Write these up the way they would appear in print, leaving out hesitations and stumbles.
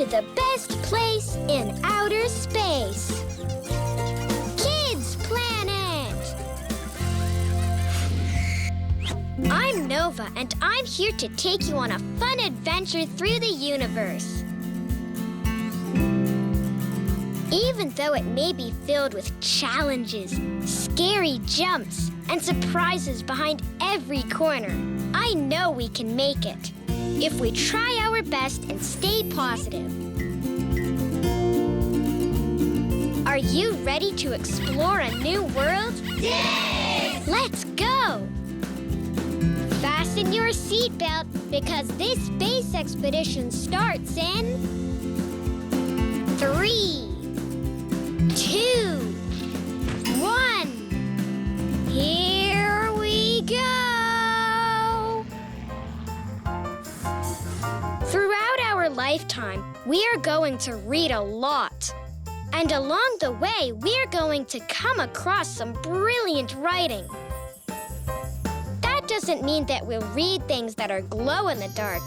to the best place in outer space. Kids Planet! I'm Nova, and I'm here to take you on a fun adventure through the universe. Even though it may be filled with challenges, scary jumps, and surprises behind every corner, I know we can make it if we try our best and stay positive. Are you ready to explore a new world? Yes! Let's go! Fasten your seatbelt because this space expedition starts in 3, 2, 1. Here we go! Throughout our lifetime, we are going to read a lot. And along the way, we're going to come across some brilliant writing. That doesn't mean that we'll read things that are glow in the dark.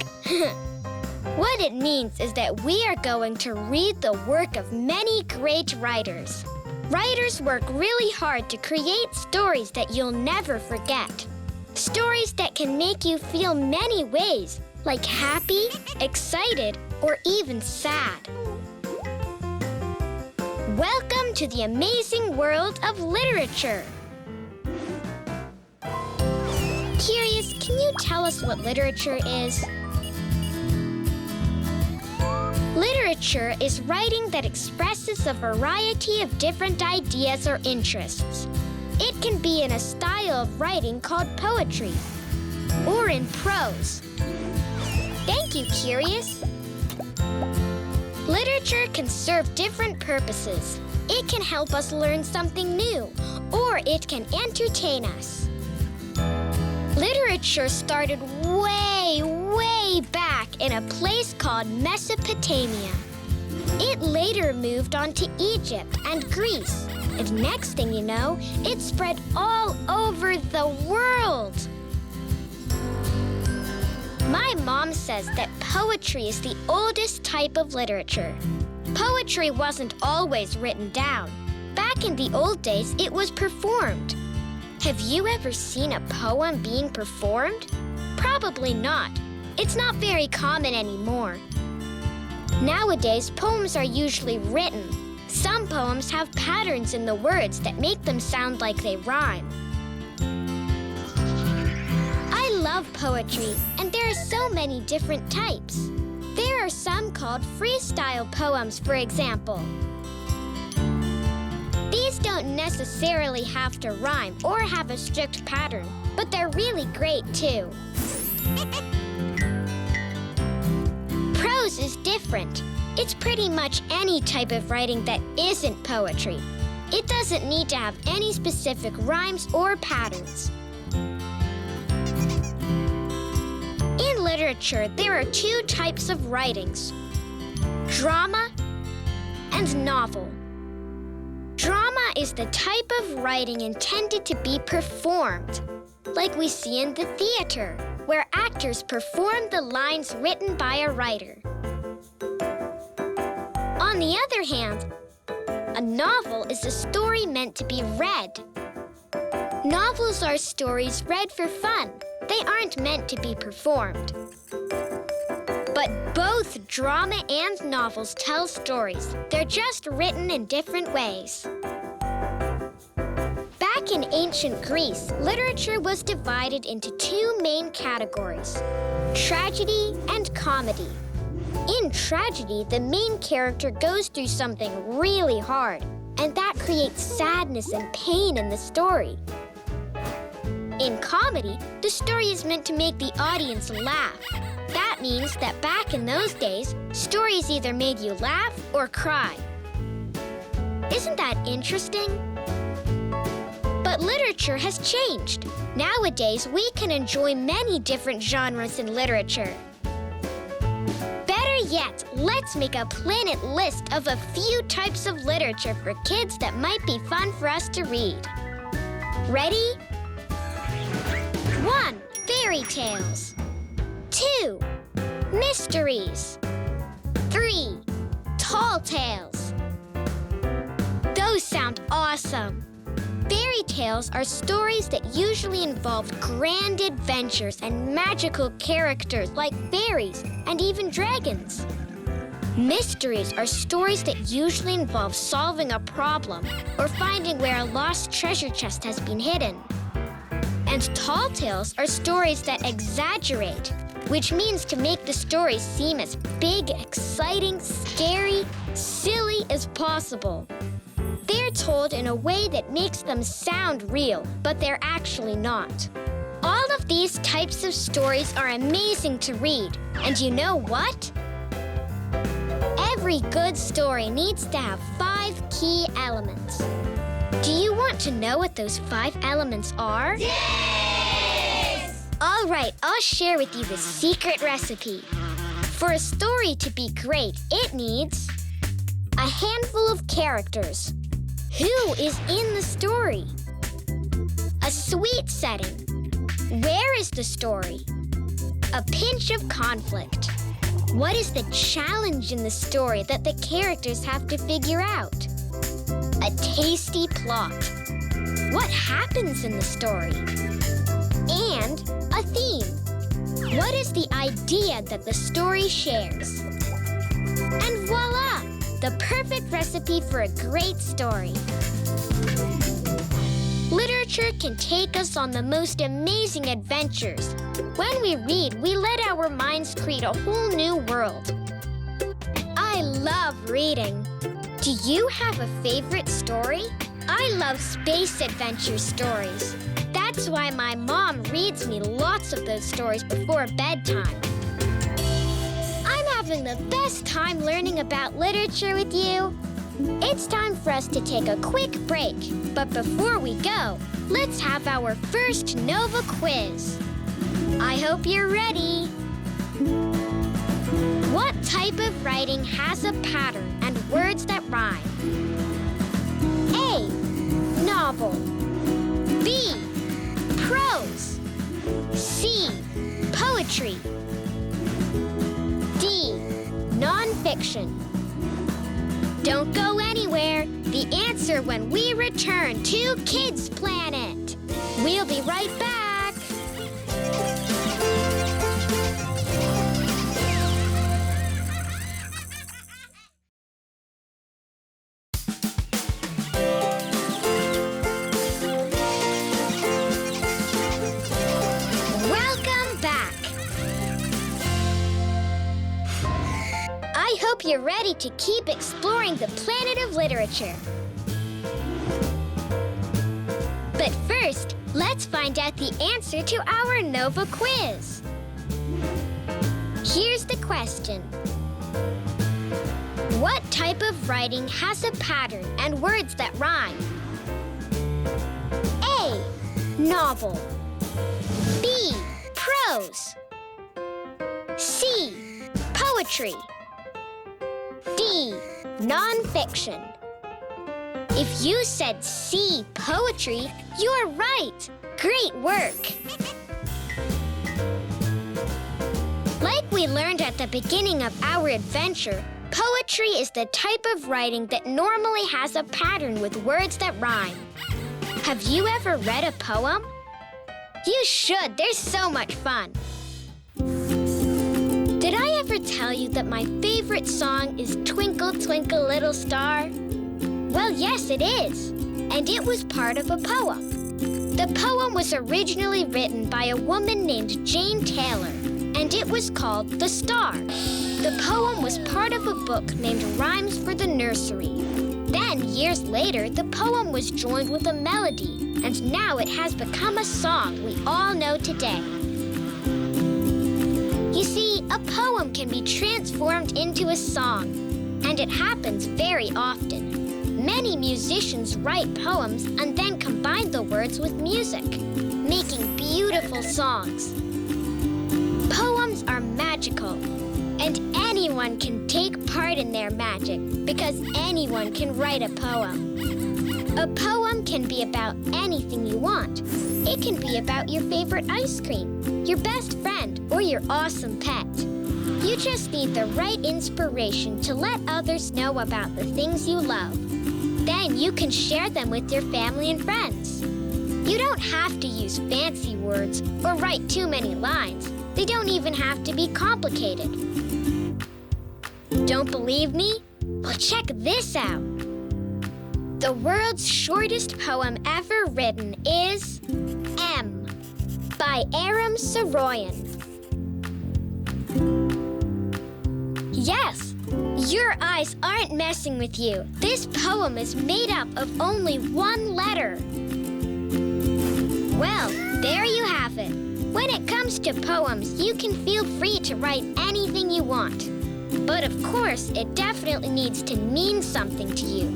What it means is that we are going to read the work of many great writers. Writers work really hard to create stories that you'll never forget. Stories that can make you feel many ways, like happy, excited, or even sad. Welcome to the amazing world of literature. Curious, can you tell us what literature is? Literature is writing that expresses a variety of different ideas or interests. It can be in a style of writing called poetry, or in prose. Thank you, Curious. Literature can serve different purposes. It can help us learn something new, or it can entertain us. Literature started way back in a place called Mesopotamia. It later moved on to Egypt and Greece, and next thing you know, it spread all over the world. My mom says that poetry is the oldest type of literature. Poetry wasn't always written down. Back in the old days, it was performed. Have you ever seen a poem being performed? Probably not. It's not very common anymore. Nowadays, poems are usually written. Some poems have patterns in the words that make them sound like they rhyme. I love poetry, and there are so many different types. There are some called freestyle poems, for example. These don't necessarily have to rhyme or have a strict pattern, but they're really great too. Prose is different. It's pretty much any type of writing that isn't poetry. It doesn't need to have any specific rhymes or patterns. In literature, there are two types of writings: drama and novel. Drama is the type of writing intended to be performed, like we see in the theater, where actors perform the lines written by a writer. On the other hand, a novel is a story meant to be read. Novels are stories read for fun. They aren't meant to be performed. But both drama and novels tell stories. They're just written in different ways. Back in ancient Greece, literature was divided into two main categories: tragedy and comedy. In tragedy, the main character goes through something really hard, and that creates sadness and pain in the story. In comedy, the story is meant to make the audience laugh. That means that back in those days, stories either made you laugh or cry. Isn't that interesting? But literature has changed. Nowadays, we can enjoy many different genres in literature. Better yet, let's make a planet list of a few types of literature for kids that might be fun for us to read. Ready? 1. Fairy tales. 2. Mysteries. 3. tall tales. Those sound awesome. Fairy tales are stories that usually involve grand adventures and magical characters like fairies and even dragons. Mysteries are stories that usually involve solving a problem or finding where a lost treasure chest has been hidden. And tall tales are stories that exaggerate, which means to make the story seem as big, exciting, scary, silly as possible. They're told in a way that makes them sound real, but they're actually not. All of these types of stories are amazing to read. And you know what? Every good story needs to have 5 key elements. Do you want to know what those 5 elements are? Yes! All right, I'll share with you the secret recipe. For a story to be great, it needs a handful of characters. Who is in the story? A sweet setting. Where is the story? A pinch of conflict. What is the challenge in the story that the characters have to figure out? A tasty plot. What happens in the story? And a theme. What is the idea that the story shares? And voila! The perfect recipe for a great story. Literature can take us on the most amazing adventures. When we read, we let our minds create a whole new world. I love reading. Do you have a favorite story? I love space adventure stories. That's why my mom reads me lots of those stories before bedtime. I'm having the best time learning about literature with you. It's time for us to take a quick break. But before we go, let's have our first Nova quiz. I hope you're ready. What type of writing has a pattern and words that rhyme? A. Novel. B. Prose. C. Poetry. D. Nonfiction. Don't go anywhere. The answer when we return to Kids Planet. We'll be right back. Welcome back. I hope you're ready to keep exploring the planet of literature. But first, let's find out the answer to our Nova quiz. Here's the question. What type of writing has a pattern and words that rhyme? A. Novel. B. Prose. C. Poetry. D. Nonfiction. If you said C. Poetry, you're right. Great work. Like we learned at the beginning of our adventure, poetry is the type of writing that normally has a pattern with words that rhyme. Have you ever read a poem? You should. They're so much fun. Did I ever tell you that my favorite song is Twinkle, Twinkle, Little Star? Well, yes, it is. And it was part of a poem. The poem was originally written by a woman named Jane Taylor, and it was called The Star. The poem was part of a book named Rhymes for the Nursery. Then, years later, the poem was joined with a melody, and now it has become a song we all know today. You see, a poem can be transformed into a song, and it happens very often. Many musicians write poems and then combine the words with music, making beautiful songs. Poems are magical, and anyone can take part in their magic because anyone can write a poem. A poem can be about anything you want. It can be about your favorite ice cream, your best friend, or your awesome pet. You just need the right inspiration to let others know about the things you love. Then you can share them with your family and friends. You don't have to use fancy words or write too many lines. They don't even have to be complicated. Don't believe me? Well, check this out. The world's shortest poem ever written is M by Aram Saroyan. Yes, your eyes aren't messing with you. This poem is made up of only one letter. Well, there you have it. When it comes to poems, you can feel free to write anything you want. But of course, it definitely needs to mean something to you.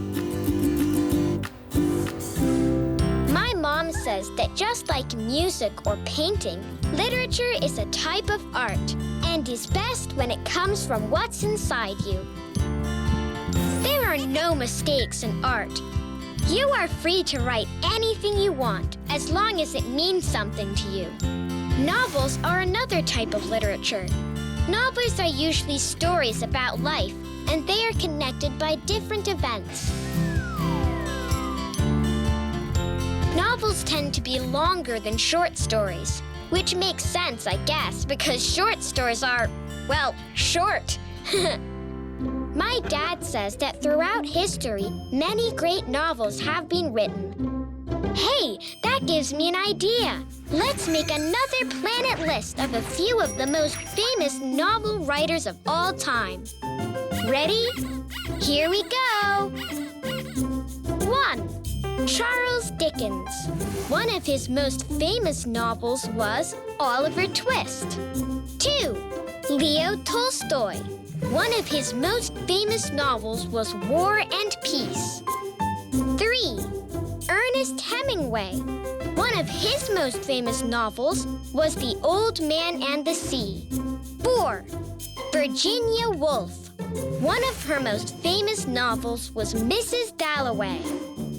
My mom says that just like music or painting, literature is a type of art and is best when it comes from what's inside you. There are no mistakes in art. You are free to write anything you want as long as it means something to you. Novels are another type of literature. Novels are usually stories about life, and they are connected by different events. Novels tend to be longer than short stories, which makes sense, I guess, because short stories are, well, short. My dad says that throughout history, many great novels have been written. Hey, that gives me an idea. Let's make another planet list of a few of the most famous novel writers of all time. Ready? Here we go. 1. Charles Dickens. One of his most famous novels was Oliver Twist. 2. Leo Tolstoy. One of his most famous novels was War and Peace. 3. Ernest Hemingway. One of his most famous novels was The Old Man and the Sea. 4. Virginia Woolf. One of her most famous novels was Mrs. Dalloway.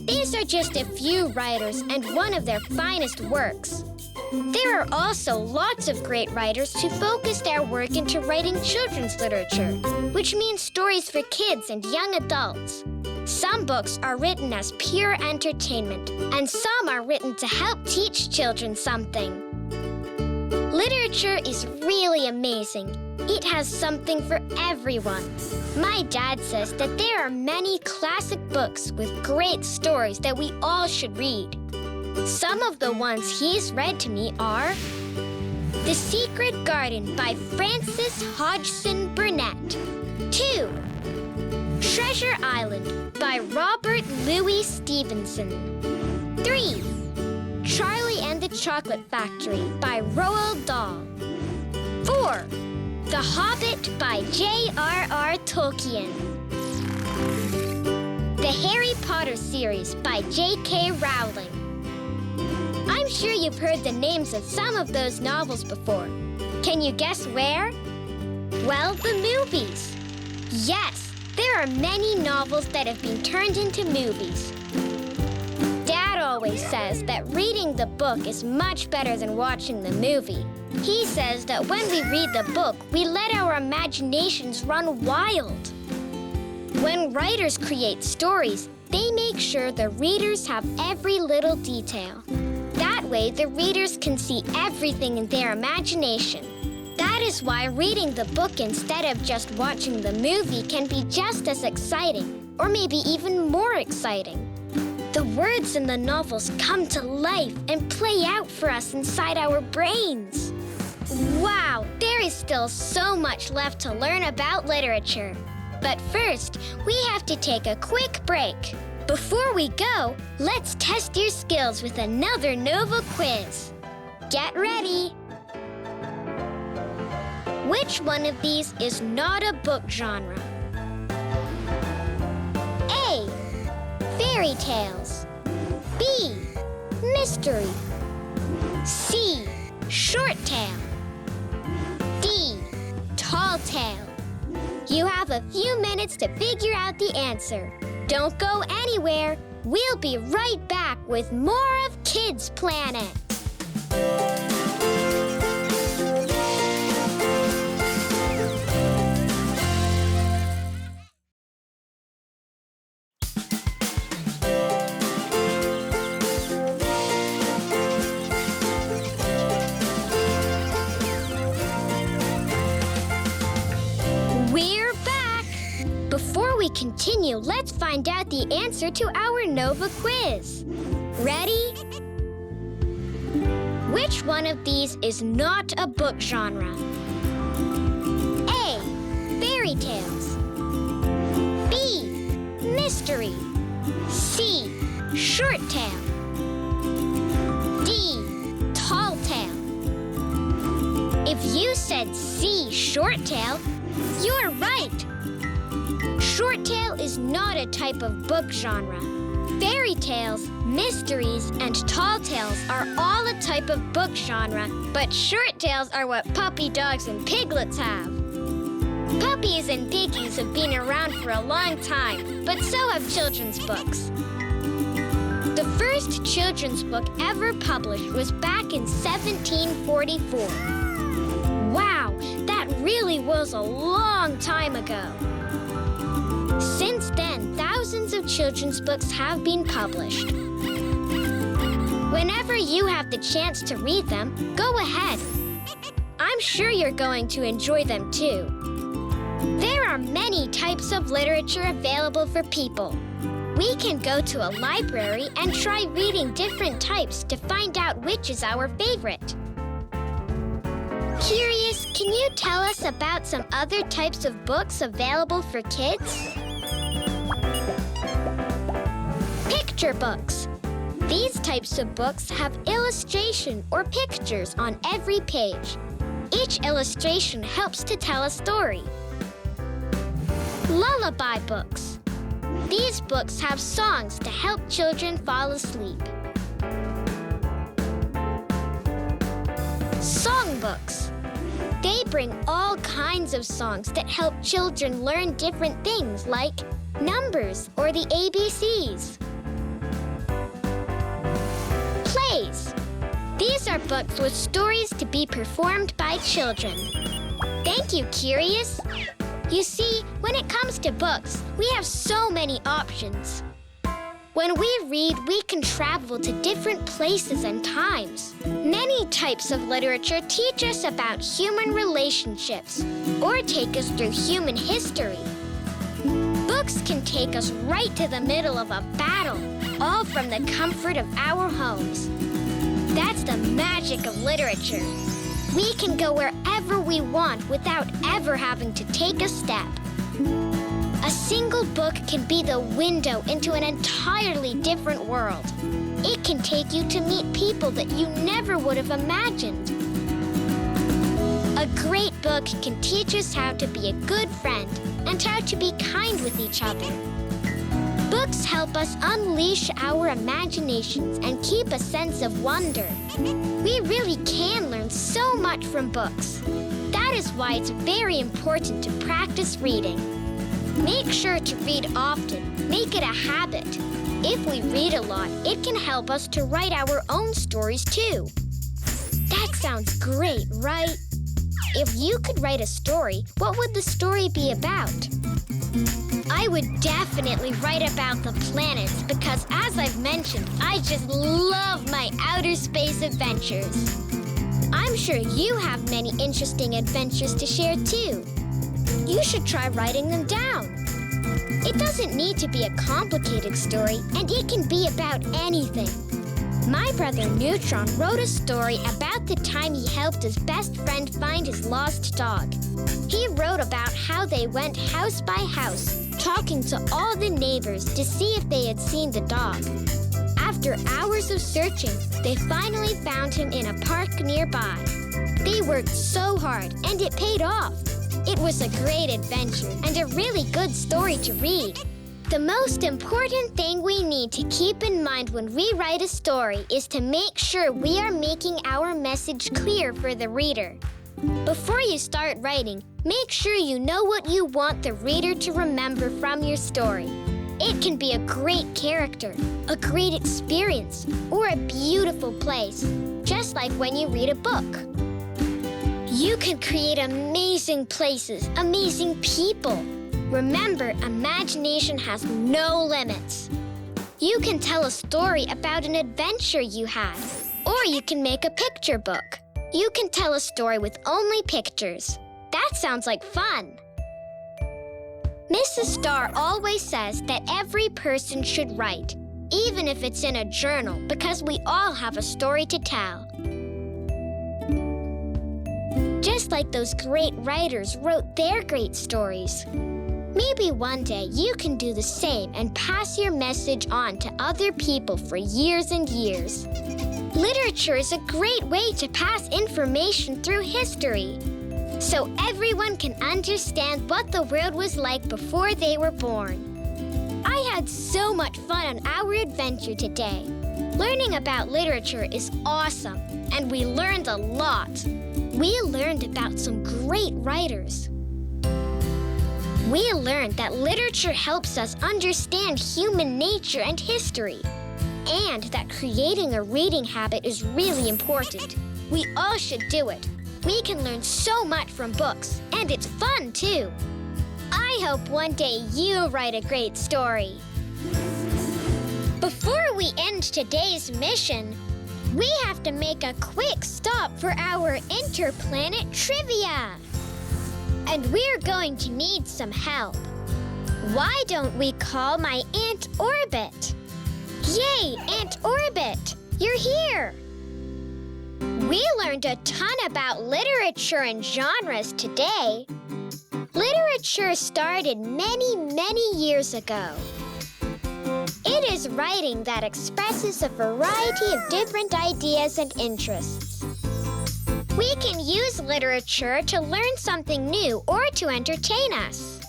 These are just a few writers and one of their finest works. There are also lots of great writers who focused their work into writing children's literature, which means stories for kids and young adults. Some books are written as pure entertainment, and some are written to help teach children something. Literature is really amazing. It has something for everyone. My dad says that there are many classic books with great stories that we all should read. Some of the ones he's read to me are The Secret Garden by Frances Hodgson Burnett. 2. Treasure Island by Robert Louis Stevenson. 3. Charlie and the Chocolate Factory by Roald Dahl. 4. The Hobbit by J.R.R. Tolkien. The Harry Potter series by J.K. Rowling. I'm sure you've heard the names of some of those novels before. Can you guess where? Well, the movies. Yes, there are many novels that have been turned into movies. Dad always says that reading the book is much better than watching the movie. He says that when we read the book, we let our imaginations run wild. When writers create stories, they make sure the readers have every little detail. That way, the readers can see everything in their imagination. That is why reading the book instead of just watching the movie can be just as exciting, or maybe even more exciting. The words in the novels come to life and play out for us inside our brains. Wow, there is still so much left to learn about literature. But first, we have to take a quick break. Before we go, let's test your skills with another Nova quiz. Get ready. Which one of these is not a book genre? A. Fairy tales. B. Mystery. C. Short tale. D. Tall tale. You have a few minutes to figure out the answer. Don't go anywhere. We'll be right back with more of Kids Planet. let's find out the answer to our Nova quiz. Ready? Which one of these is not a book genre? A. Fairy tales. B. Mystery. C. Short tale. D. Tall tale. If you said C. Short tale, you're right. Short tale is not a type of book genre. Fairy tales, mysteries, and tall tales are all a type of book genre, but short tales are what puppy dogs and piglets have. Puppies and piggies have been around for a long time, but so have children's books. The first children's book ever published was back in 1744. Wow, that really was a long time ago. Since then, thousands of children's books have been published. Whenever you have the chance to read them, go ahead. I'm sure you're going to enjoy them too. There are many types of literature available for people. We can go to a library and try reading different types to find out which is our favorite. Curious, can you tell us about some other types of books available for kids? Picture books. These types of books have illustration or pictures on every page. Each illustration helps to tell a story. Lullaby books. These books have songs to help children fall asleep. Songbooks. They bring all kinds of songs that help children learn different things like numbers or the ABCs. Plays. These are books with stories to be performed by children. Thank you, Curious. You see, when it comes to books, we have so many options. When we read, we can travel to different places and times. Many types of literature teach us about human relationships or take us through human history. Books can take us right to the middle of a battle, all from the comfort of our homes. That's the magic of literature. We can go wherever we want without ever having to take a step. A single book can be the window into an entirely different world. It can take you to meet people that you never would have imagined. A great book can teach us how to be a good friend and how to be kind with each other. Books help us unleash our imaginations and keep a sense of wonder. We really can learn so much from books. That is why it's very important to practice reading. Make sure to read often. Make it a habit. If we read a lot, it can help us to write our own stories too. That sounds great, right? If you could write a story, what would the story be about? I would definitely write about the planets because, as I've mentioned, I just love my outer space adventures. I'm sure you have many interesting adventures to share too. You should try writing them down. It doesn't need to be a complicated story, and it can be about anything. My brother Neutron wrote a story about the time he helped his best friend find his lost dog. He wrote about how they went house by house, talking to all the neighbors to see if they had seen the dog. After hours of searching, they finally found him in a park nearby. They worked so hard, and it paid off. It was a great adventure and a really good story to read. The most important thing we need to keep in mind when we write a story is to make sure we are making our message clear for the reader. Before you start writing, make sure you know what you want the reader to remember from your story. It can be a great character, a great experience, or a beautiful place, just like when you read a book. You can create amazing places, amazing people. Remember, imagination has no limits. You can tell a story about an adventure you had, or you can make a picture book. You can tell a story with only pictures. That sounds like fun. Mrs. Starr always says that every person should write, even if it's in a journal, because we all have a story to tell. Just like those great writers wrote their great stories. Maybe one day you can do the same and pass your message on to other people for years and years. Literature is a great way to pass information through history, so everyone can understand what the world was like before they were born. I had so much fun on our adventure today. Learning about literature is awesome, and we learned a lot. We learned about some great writers. We learned that literature helps us understand human nature and history, and that creating a reading habit is really important. We all should do it. We can learn so much from books, and it's fun, too. I hope one day you write a great story. Before we end today's mission, we have to make a quick stop for our interplanet trivia. And we're going to need some help. Why don't we call my Aunt Orbit? Yay, Aunt Orbit! You're here! We learned a ton about literature and genres today. Literature started many, many years ago. It is writing that expresses a variety of different ideas and interests. We can use literature to learn something new or to entertain us.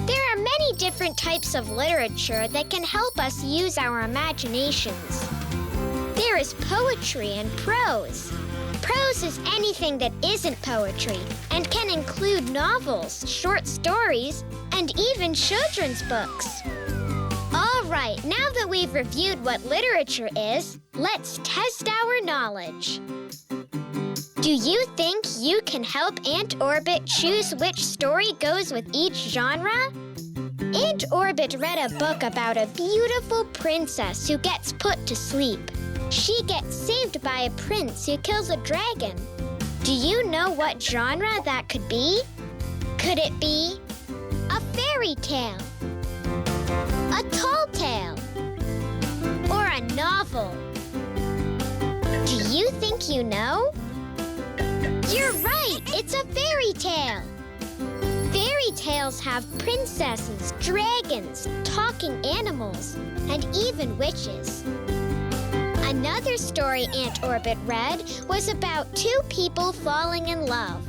There are many different types of literature that can help us use our imaginations. There is poetry and prose. Prose is anything that isn't poetry and can include novels, short stories, and even children's books. All right, now that we've reviewed what literature is, let's test our knowledge. Do you think you can help Aunt Orbit choose which story goes with each genre? Aunt Orbit read a book about a beautiful princess who gets put to sleep. She gets saved by a prince who kills a dragon. Do you know what genre that could be? Could it be a fairy tale, a tall tale, or a novel? Do you think you know? You're right! It's a fairy tale! Fairy tales have princesses, dragons, talking animals, and even witches. Another story Aunt Orbit read was about two people falling in love.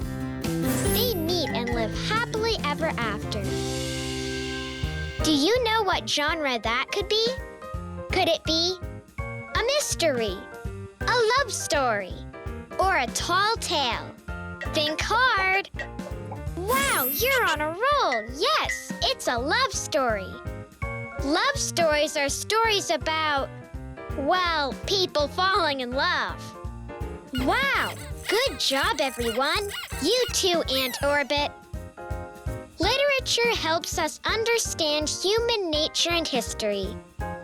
They meet and live happily ever after. Do you know what genre that could be? Could it be a mystery, a love story, or a tall tale? Think hard. Wow, you're on a roll. Yes, it's a love story. Love stories are stories about, well, people falling in love. Wow, good job, everyone. You too, Aunt Orbit. Literature helps us understand human nature and history.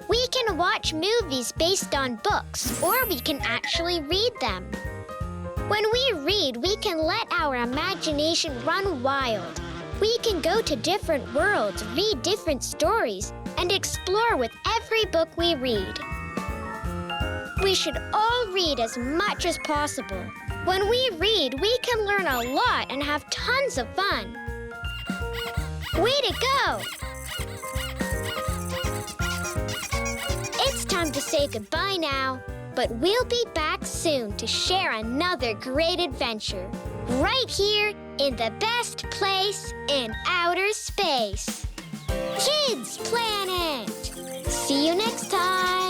We can watch movies based on books, or we can actually read them. When we read, we can let our imagination run wild. We can go to different worlds, read different stories, and explore with every book we read. We should all read as much as possible. When we read, we can learn a lot and have tons of fun. Way to go! It's time to say goodbye now, but we'll be back soon to share another great adventure, right here in the best place in outer space. Kids Planet! See you next time!